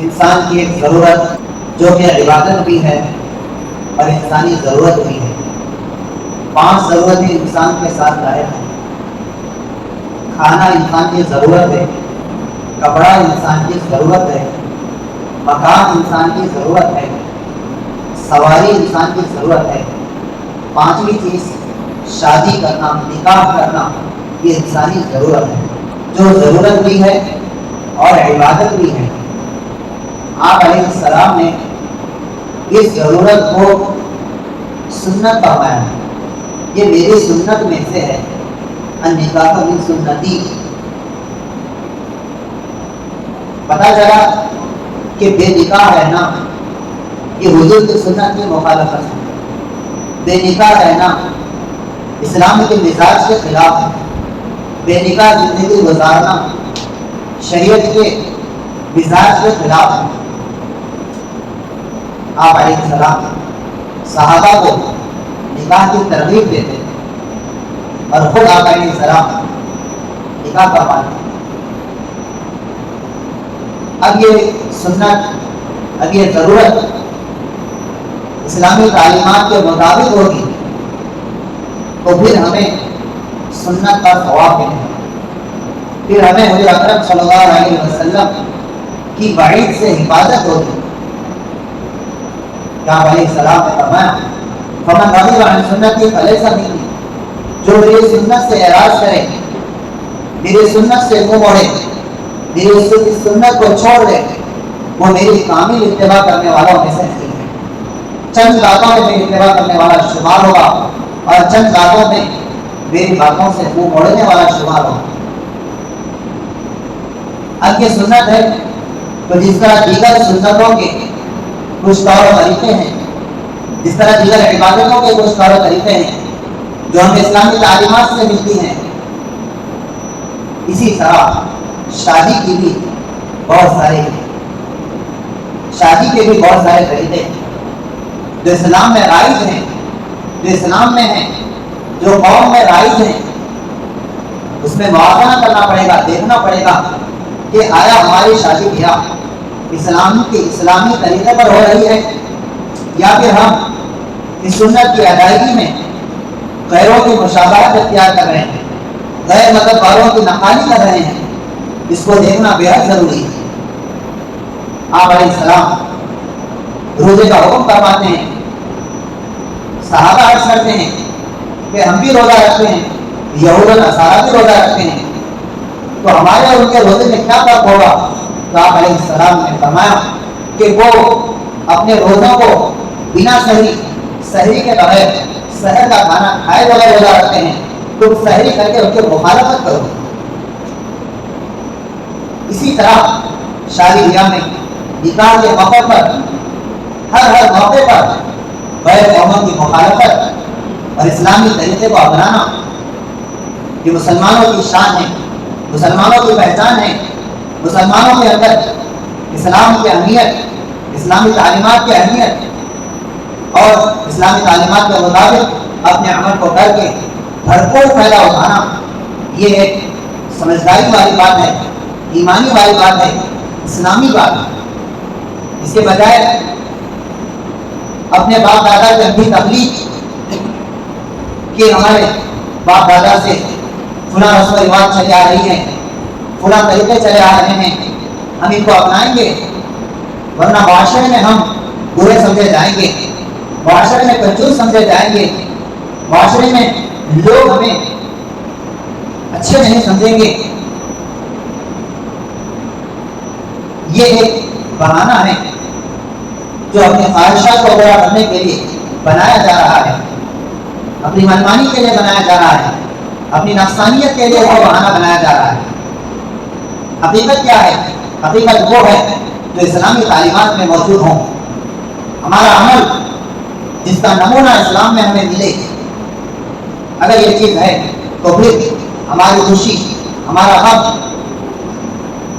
انسان کی ایک ضرورت جو کہ عبادت بھی ہے اور انسانی ضرورت بھی ہے۔ 5 ضرورتیں انسان کے ساتھ لائق ہیں۔ کھانا انسان کی ضرورت ہے، کپڑا انسان کی ضرورت ہے، مکان انسان کی ضرورت ہے، سواری انسان کی ضرورت ہے۔ 5ویں چیز شادی کرنا، نکاح کرنا، یہ انسانی ضرورت ہے، جو ضرورت بھی ہے اور عبادت بھی ہے۔ آپ علیہ السلام نے اس ضرورت کو سنت فرمایا ہے، یہ میری سنت میں سے ہے، النکاح من سنتی۔ پتہ چلا کہ بے نکاح رہنا یہ حضور کی سنت کی مخالفت ہے، بے نکاح رہنا اسلام کے مزاج کے خلاف ہے، بے نکاح زندگی گزارنا شریعت کے مزاج کے خلاف ہے۔ آپ علیہ السلام صحابہ کو نکاح کی ترغیب دیتے اور خود آپ علیہ السلام نکاح کرواتے۔ اب یہ سنت، اب یہ ضرورت اسلامی تعلیمات کے مطابق ہوگی تو پھر ہمیں سنت کا ثواب ملے گا، پھر ہمیں حضور اکرم صلی اللہ علیہ وسلم کی وعید سے حفاظت ہوگی۔ آپ علیہ السلام نے فرمایا فمن رغب عن سنتی فلیس منی، جو میری سنت سے اعراض کرے، میری سنت سے منہ موڑے، میری سنت کو چھوڑ دے، وہ میری کامل اتباع کرنے والوں میں سے نہیں ہے۔ چند باتوں میں میری اتباع کرنے والا شمار ہوگا اور چند باتوں میں میری باتوں سے منہ موڑنے والا شمار ہوگا۔ اب یہ سنت ہے تو جس طرح دیگر سنتوں کے کچھ طور و طریقے ہیں، جس طرح دیگر عبادتوں کے کچھ طور و طریقے ہیں جو ہمیں اسلامی تعلیمات سے ملتی ہیں، اسی طرح شادی کی بھی بہت سارے طریقے ہیں جو اسلام میں رائج ہیں، جو اسلام میں ہیں، جو قوم میں رائج ہیں۔ اس میں موازنہ کرنا پڑے گا، دیکھنا پڑے گا کہ آیا ہماری شادی بیاہ اسلامی طریقے پر ہو رہی ہے یا پھر ہم اس سنت کی ادائیگی میں غیروں کی مشابہت اختیار کر رہے ہیں، غیر مذہب والوں کی نقالی کر رہے ہیں۔ اس کو دیکھنا بے حد ضروری ہے۔ آپ علیہ السلام روزے کا حکم فرماتے ہیں، صحابہ عرض کرتے ہیں کہ ہم بھی روزہ رکھتے ہیں، یہود و نصارہ بھی روزہ رکھتے ہیں، تو ہمارے اور ان کے روزے میں کیا فرق ہوگا؟ تو آپ علیہ السلام نے فرمایا کہ وہ اپنے روزوں کو بنا سحری کے بغیر سحر کا کھانا کھائے بغیر روزہ رکھتے ہیں، تم سحری کر کے ان کی مخالفت کرو۔ اسی طرح شادی بیاہ میں نکاح کے موقع پر ہر موقع پر غیر قوموں کی مخالفت اور اسلامی طریقے کو اپنانا یہ مسلمانوں کی شان ہے، مسلمانوں کی پہچان ہے۔ مسلمانوں کے اندر اسلام کی اہمیت، اسلامی تعلیمات کی اہمیت اور اسلامی تعلیمات کے مطابق اپنے عمل کو کر کے بھرپور فائدہ اٹھانا، یہ ایک سمجھداری والی بات ہے، ایمانی والی بات ہے، اسلامی بات ہے۔ اس کے بجائے اپنے باپ دادا کی بھی تقلید کہ ہمارے باپ دادا سے فلاں رسم و رواج چلے آ رہی ہیں، فلاں طریقے چلے آ رہے ہیں، ہم ان کو اپنائیں گے ورنہ معاشرے میں ہم برے سمجھے جائیں گے، معاشرے میں کنجوس سمجھے جائیں گے، معاشرے میں لوگ ہمیں اچھے نہیں سمجھیں گے۔ یہ ایک بہانہ ہے جو اپنی خواہشات کو پورا کرنے کے لیے بنایا جا رہا ہے، اپنی منمانی کے لیے بنایا جا رہا ہے، اپنی نفسانیت کے لیے وہ بہانہ بنایا جا رہا ہے۔ حقیقت کیا ہے؟ حقیقت وہ ہے جو اسلامی تعلیمات میں موجود ہوں۔ ہمارا عمل جس کا نمونہ اسلام میں ہمیں ملے، اگر یہ چیز ہے تو پھر ہماری خوشی، ہمارا غم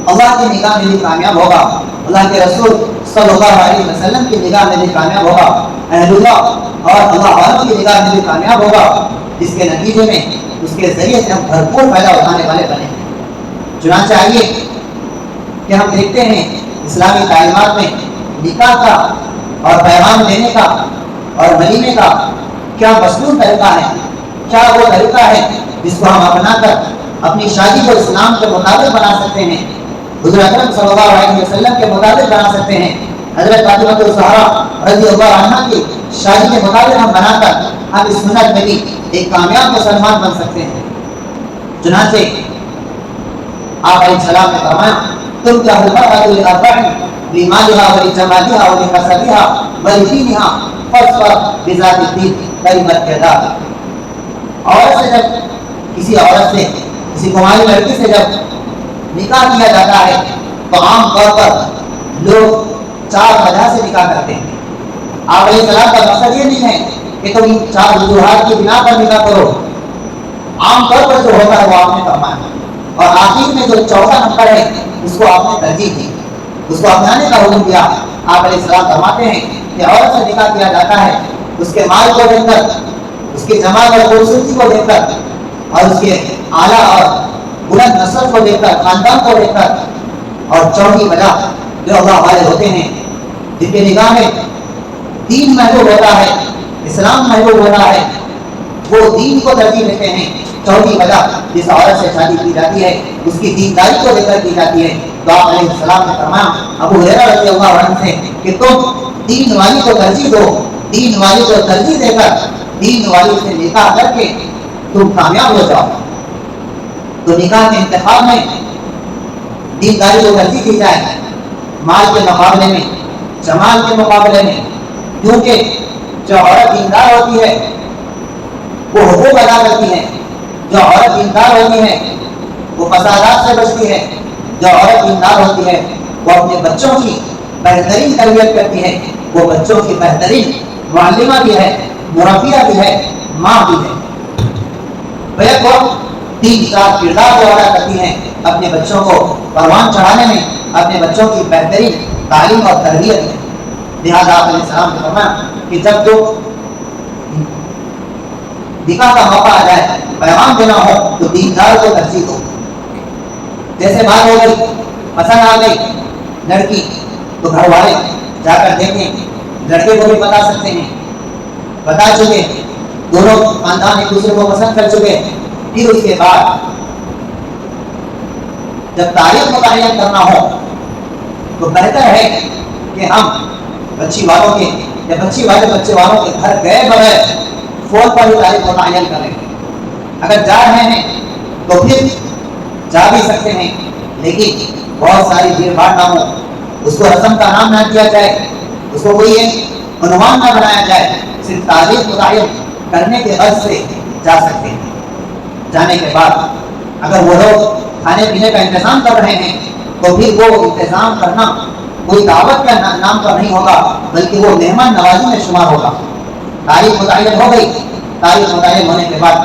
اللہ کی نگاہ میں بھی کامیاب ہوگا، اللہ کے رسول صلی اللہ علیہ وسلم کی نگاہ میں بھی کامیاب ہوگا، اہل اللہ اور اللہ والوں کی نگاہ میں بھی کامیاب ہوگا، جس کے نتیجے میں اس کے ذریعے سے ہم بھرپور فائدہ اٹھانے والے بنے۔ چنانچہ آئیے کہ ہم دیکھتے ہیں اسلامی تعلیمات میں نکاح کا اور پیغام دینے کا اور ولیمے کا کیا مصنون طریقہ ہے، کیا وہ طریقہ ہے جس کو ہم اپنا کر اپنی شادی کو اسلام کے مطابق بنا سکتے ہیں، حضور اکرم صلی اللہ علیہ وسلم کے مطابق بنا سکتے ہیں، حضرت فاطمہ الزہرا رضی اللہ عنہا کی شادی کے مطابق ہم بنا کر ہم اس سنت میں بھی ایک کامیاب مسلمان بن سکتے ہیں۔ چنانچہ آپ علیہ السلام نے فرمایا تم کیا المرأة لأربع لمالها ولجمالها ولحسبها ولدينها فاظفر بذات الدين تربت يداك۔ عورت سے جب کسی عورت سے کسی کماری لڑکی سے جب نکاح کیا جاتا ہے تو عام طور پر لوگ 4 وجہ سے نکاح کرتے ہیں۔ آپ علیہ السلام کا مقصد یہ نہیں ہے کہ تم ان 4 وجوہات کی بنا پر نکاح کرو، عام طور پر جو ہوتا ہے وہ آپ نے فرمایا، اور آخر میں جو چوتھا نمبر ہے اس کو آپ نے ترجیح دی، اس کو اپنانے کا حکم دیا۔ آپ علیہ السلام فرماتے ہیں کہ عورت سے نکاح کیا جاتا ہے اس کے مال کو دیکھ کر، اس کے جمال اور خوبصورتی کو دیکھ کر، اور اس کے اعلیٰ اور بلند نسل کو دیکھ کر، خاندان کو دیکھ کر، اور چوتھی وجہ جو اللہ والے ہوتے ہیں جن کے نگاہ میں دین محبوب ہوتا ہے، اسلام محبوب ہوتا ہے، وہ دین کو ترجیح دیتے ہیں۔ چوتھی وجہ جس عورت سے شادی کی جاتی ہے اس کی دینداری کو لے کر کی جاتی ہے۔ تو آپ علیہ السلام نے فرمایا ابو ہریرہ رضی اللہ عنہ سے کہ تم دین والی کو ترجیح دو، دین والی کو ترجیح دے کر دین والی سے نکاح کر کے تم کامیاب ہو جاؤ۔ تو نکاح کے انتخاب میں دینداری کو ترجیح دی جائے مال کے مقابلے میں، جمال کے مقابلے میں، کیونکہ جو عورت دیندار ہوتی ہے وہ حقوق ادا کرتی ہے، جو عورت دیندار ہوتی ہے وہ فسادات سے بچتی ہے، جو عورت دیندار ہوتی ہے وہ اپنے بچوں کی بہترین تربیت کرتی ہے، وہ بچوں کی بہترین معلمہ بھی ہے، مربیہ بھی ہے، ماں بھی ہے۔ بیک وقت 3-4 کردار جو ادا کرتی ہیں اپنے بچوں کو پروان چڑھانے میں، اپنے بچوں کی بہترین تعلیم اور تربیت میں۔ لہٰذا آپ علیہ السلام نے فرمایا کہ جب تو نکاح کا موقع آ جائے، پیغام دینا ہو تو دیندار کو ترجیح دو۔ جیسے بات ہو گئی، پسند آ گئی لڑکی تو گھر والے جا کر دیکھیں، لڑکے کو بھی بتا سکتے ہیں، بتا چکے، دونوں خاندان ایک دوسرے کو پسند کر چکے، پھر اس کے بعد جب تاریخ متعین کرنا ہو تو بہتر ہے کہ ہم بچی والوں کے یا بچی والے بچے والوں کے گھر گئے بغیر فون پر ہی تاریخ متعین کریں۔ اگر جا رہے ہیں تو پھر جا بھی سکتے ہیں، لیکن بہت ساری بھیڑ بھاڑ نہ ہو، اس کو رسم کا نام نہ دیا جائے، اس کو کوئی ایک عنوان نہ بنایا جائے، صرف تاریخ متعین کرنے کے غرض سے جا سکتے ہیں۔ جانے کے بعد اگر وہ لوگ کھانے پینے کا انتظام کر رہے ہیں تو پھر وہ انتظام کرنا کوئی دعوت کا نام پر نہیں ہوگا، بلکہ وہ مہمان نوازی میں شمار ہوگا۔ تاریخ متعین ہو گئی، تاریخ متعین ہونے کے بعد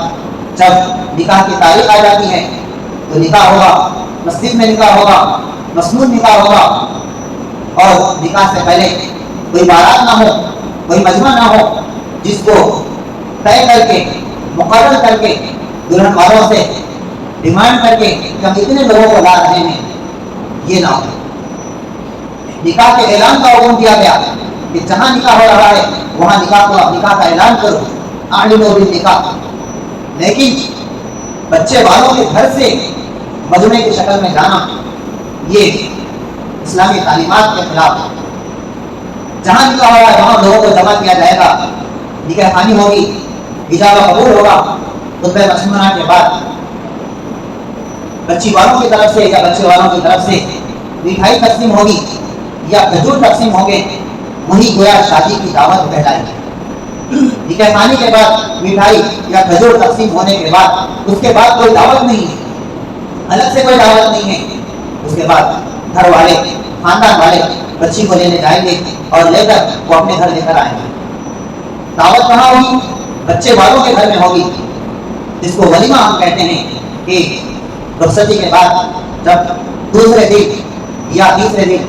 جب نکاح کی تاریخ آ جاتی ہے تو نکاح ہوگا، مسجد میں نکاح ہوگا، مسنون نکاح ہوگا، اور نکاح سے پہلے کوئی بارات نہ ہو، کوئی مجمع نہ ہو جس کو طے کر کے مقرر کر کے دلہن والوں سے ڈیمانڈ کر کے کہ ہم اتنے لوگوں کو لا رہے ہیں، یہ نہ ہو۔ نکاح کے اعلان کا حکم دیا گیا کہ جہاں نکاح ہو رہا ہے وہاں نکاح کا اعلان کرو، اعلنوا بالنکاح۔ لیکن بچے والوں کے گھر سے مجمع کی شکل میں جانا یہ اسلامی تعلیمات کے خلاف ہے۔ جہاں نکاح ہو رہا ہے وہاں لوگوں کو جمع کیا جائے گا، نکاح خوانی ہوگی، اجابہ قبول ہوگا، خطبہ مسنونہ کے بعد بچی والوں کی طرف سے یا بچے والوں کی طرف سے مٹھائی تقسیم ہوگی یا کھجور تقسیم ہوں گے، وہی گویا شادی کی دعوت کہلائے گی۔ نکاح خوانی کے بعد مٹھائی یا کھجور تقسیم ہونے کے بعد اس کے بعد کوئی دعوت نہیں ہے، الگ سے کوئی دعوت نہیں ہے۔ اس کے بعد گھر والے خاندان والے بچی کو لینے جائیں گے اور لے کر وہ اپنے گھر لے کر آئیں گے۔ دعوت کہاں ہوگی؟ بچے والوں کے گھر میں ہوگی، جس کو ولیمہ ہم کہتے ہیں کہ رخصتی کے بعد جب دوسرے دن یا تیسرے دن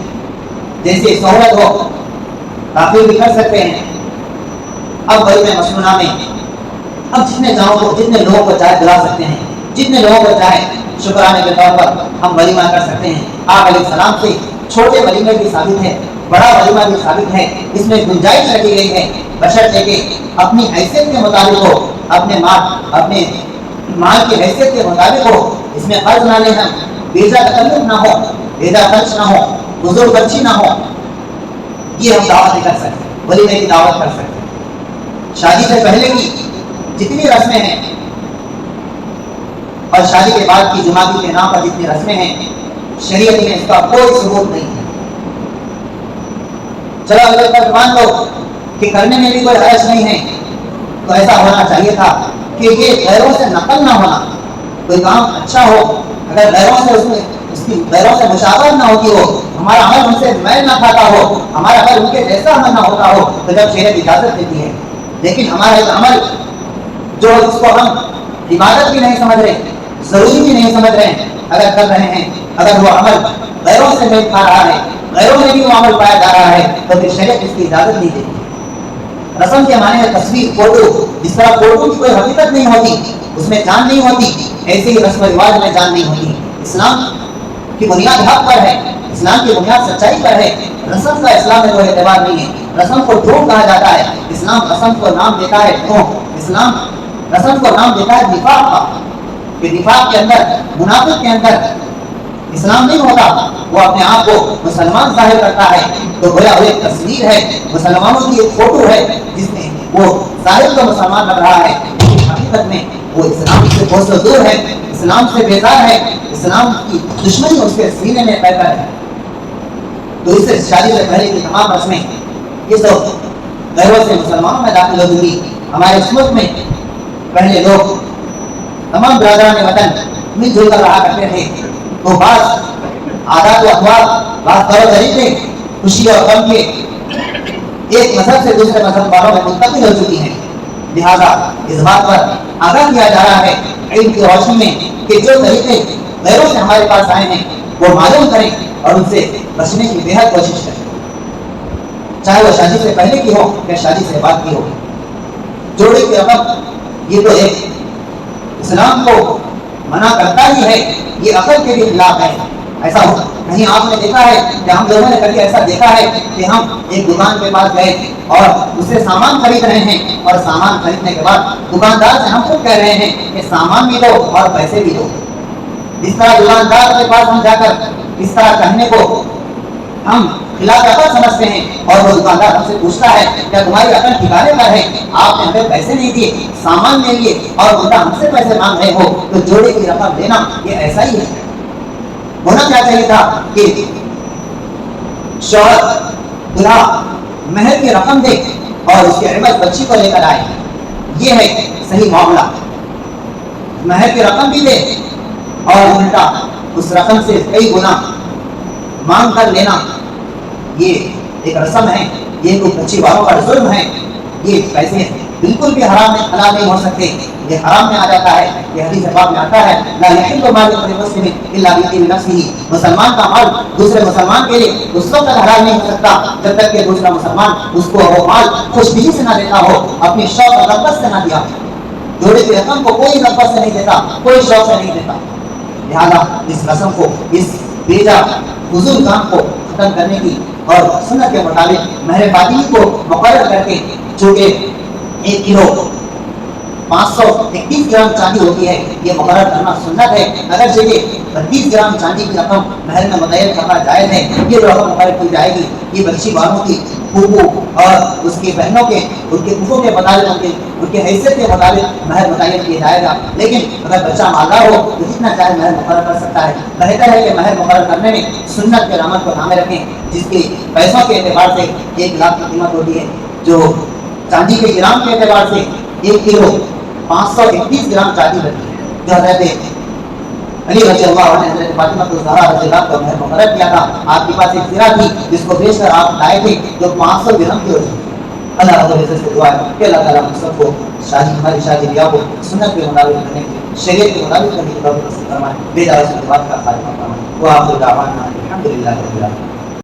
جیسے سہولت ہو داخل بھی کر سکتے ہیں۔ اب ولیمہ مسنونہ میں اب جتنے لوگوں کو چاہے بلا سکتے ہیں، جتنے لوگوں کو چاہے شکرانے کے طور پر ہم ولیمہ کر سکتے ہیں۔ آپ علیہ السلام سے چھوٹے ولیمے بھی ثابت ہے، بڑا ولیمہ بھی ثابت ہے، اس میں گنجائش رکھی گئی ہے، بشرطے کہ اپنی حیثیت کے مطابق ہو، اپنے مال کی حیثیت کے مطابق ہو، اس میں قرض نہ لینا، بیجا تکلف نہ ہو، بیجا خرچ نہ ہو، فضول خرچی نہ ہو، یہ ہم دعوت نہیں کر سکتے، ولیمے کی دعوت کر سکتے۔ شادی سے پہلے کی جتنی رسمیں ہیں اور شادی کے بعد کی جماعتی کے نام پر جتنی رسمیں ہیں، شریعت میں اس کا کوئی ثبوت نہیں ہے۔ چلو اگر فرض مان لو کہ کرنے میں بھی کوئی حرج نہیں ہے، تو ایسا ہونا چاہیے تھا کہ یہ غیروں سے نقل نہ ہونا، کوئی کام اچھا ہو اگر غیروں سے اس کی غیروں سے مشاورت نہ ہوتی ہو، ہمارا عمل ان سے میل نہ کھاتا ہو، ہمارا عمل ان کے جیسا عمل نہ ہوتا ہو، تو جب شریعت اجازت دیتی ہے۔ لیکن ہمارا ایک عمل جو اس کو ہم عبادت بھی نہیں سمجھ رہے، ضروری بھی نہیں سمجھ رہے ہیں، اگر کر رہے ہیں، اگر وہ عمل غیروں سے میل کھا رہا ہے، غیروں میں بھی وہ عمل پایا جا رہا ہے، تو پھر شریعت اس کی اجازت نہیں دیتی۔ رسم کے معنی ہے تصویر، فوٹو، جس طرح فوٹو کی کوئی حقیقت نہیں ہوتی، اس میں جان نہیں ہوتی، ایسے ہی رسم و رواج میں جان نہیں ہوتی۔ اسلام کی بنیاد حق پر ہے، اسلام کی بنیاد سچائی پر ہے، رسم کا اسلام میں کوئی اعتبار نہیں ہے۔ رسم کو ڈھونگ کہا جاتا ہے، اسلام رسم کو نام دیتا ہے ڈھونگ، اسلام رسم کو نام دیتا ہے نفاق کا، کہ نفاق کے اندر، منافق کے اندر اسلام نہیں ہوتا، وہ اپنے آپ کو مسلمان ظاہر کرتا ہے، تو گویا وہ ایک تصویر ہے، مسلمانوں کی ایک فوٹو ہے جس میں وہ ظاہر تو مسلمان لگ رہا ہے، لیکن حقیقت میں وہ اسلام سے بہت سے دور ہے، اسلام سے بیزار ہے، اسلام کی دشمنی اس کے سینے میں پیدا ہے۔ تو اس سے شادی سے پہلے کی تمام رسمیں یہ سب غیروں سے مسلمانوں میں داخل ہو چکی۔ ہمارے اس ملک میں پہلے لوگ تمام برادران وطن مل جل کر رہا کرتے تھے، تو بعض عادات و اخلاق، بعض طور طریقے خوشی اور غم کے ایک مذہب سے دوسرے مذہب والوں میں منتقل ہو چکی ہیں۔ لہذا اس بات پر آگاہ کیا جا رہا ہے علم کی روشنی میں کہ جو طریقے غیروں سے ہمارے پاس آئے ہیں وہ معلوم کریں اور ان سے بچنے کی بے حد کوشش کریں، چاہے وہ شادی سے پہلے کی ہو یا شادی سے بعد کی ہو۔ جوڑے کی رقم یہ تو ایک اسلام کو منع کرتا ہی ہے، یہ عقل کے بھی خلاف ہے۔ ایسا ہو کہیں آپ نے دیکھا ہے کہ ہم لوگوں نے کبھی ایسا دیکھا ہے کہ ہم ایک دکان کے پاس گئے اور اس سے سامان خرید رہے ہیں، اور سامان خریدنے کے بعد دکاندار سے ہم خود کہہ رہے ہیں کہ سامان بھی دو اور پیسے بھی دو۔ جس طرح دکاندار کے پاس ہم جا کر اس طرح کہنے کو ہم خلاف عقل سمجھتے ہیں، اور وہ دکاندار ہم سے پوچھتا ہے کیا تمہاری عقل ٹھکانے پر ہے، آپ نے ہمیں پیسے نہیں دیے، سامان لے لیے اور الٹا ہم سے پیسے مانگ رہے ہو، تو جوڑے کی رقم دینا یہ ایسا ہی ہے۔ ہونا کیا چاہیے تھا کہ شوہر دلہا مہر کی رقم دے اور اس کے عوض بچی کو لے کر آئے، یہ ہے صحیح معاملہ۔ مہر کی رقم بھی دے اور الٹا اس رقم سے کئی گنا مانگ کر لینا، یہ ایک رسم ہے، یہ کوئی بچی والوں کا ظلم ہے۔ یہ پیسے بالکل بھی حرام میں حلال نہیں ہو سکتے، یہ حرام میں آ جاتا ہے۔ یہ حدیث پاک میں آتا ہے لا یحل مال المسلم الا بإذن نفسه، مسلمان کا مال دوسرے مسلمان کے لیے اس وقت حلال نہیں ہو سکتا جب تک کہ دوسرا مسلمان اس کو وہ مال خوشبینی سے نہ دیتا ہو، اپنی شوق اور رغبت سے نہ دیا۔ جوڑے کی رقم کو کوئی رغبت سے نہیں دیتا، کوئی شوق سے نہیں دیتا۔ لہذا اس رسم کو، اس بیجا فضول کام کو ختم کرنے کی اور سنت کے مطابق مہر فاطمی کو مقرر کر کے، جو کہ 1 کلو 531 گرام چاندی ہوتی ہے، یہ مقرر کرنا سنت ہے۔ اگرچہ یہ 32 گرام چاندی کی رقم مہر میں متعین کرنا جائز ہے، یہ جو رقم مقرر کی جائے گی یہ بچی والوں کی پھوپھو اور اس کی بہنوں کے، ان کے پھوپھوں کے مطابق، ان کی حیثیت کے مطابق مہر متعین کیا جائے گا۔ لیکن اگر بچہ مالدار ہو تو جتنا چاہے مہر مقرر کر سکتا ہے۔ بہتر ہے کہ مہر مقرر کرنے میں سنت کے عمل کو دھیان میں رکھیں، جس کی پیسوں کے اعتبار سے 1 لاکھ کی قیمت ہوتی ہے، جو چاندی کے گرام کے اعتبار سے 1 کلو 531 گرام چاندی بنتی ہے، جو حضرت علی رضی اللہ عنہ نے حضرت فاطمہ الزہرا رضی اللہ عنہا کو مہر مقرر کیا تھا۔ آپ کے پاس ایک زرہ تھی جس کو بیچ کر آپ لائے تھے، جو 500 درہم کی ہوتی ہے۔ اللہ رب العزت سے دعا ہے کہ اللہ تعالیٰ ہم سب کو ہماری شادی بیاہ کو سنت کے مطابق کرنے کی، شریعت کے مطابق کرنے کی توفیق نصیب فرمائے، بے دعوت سے بات کا خاتمہ فرمائے۔ وآخر دعوانا الحمدللہ رب العالمین۔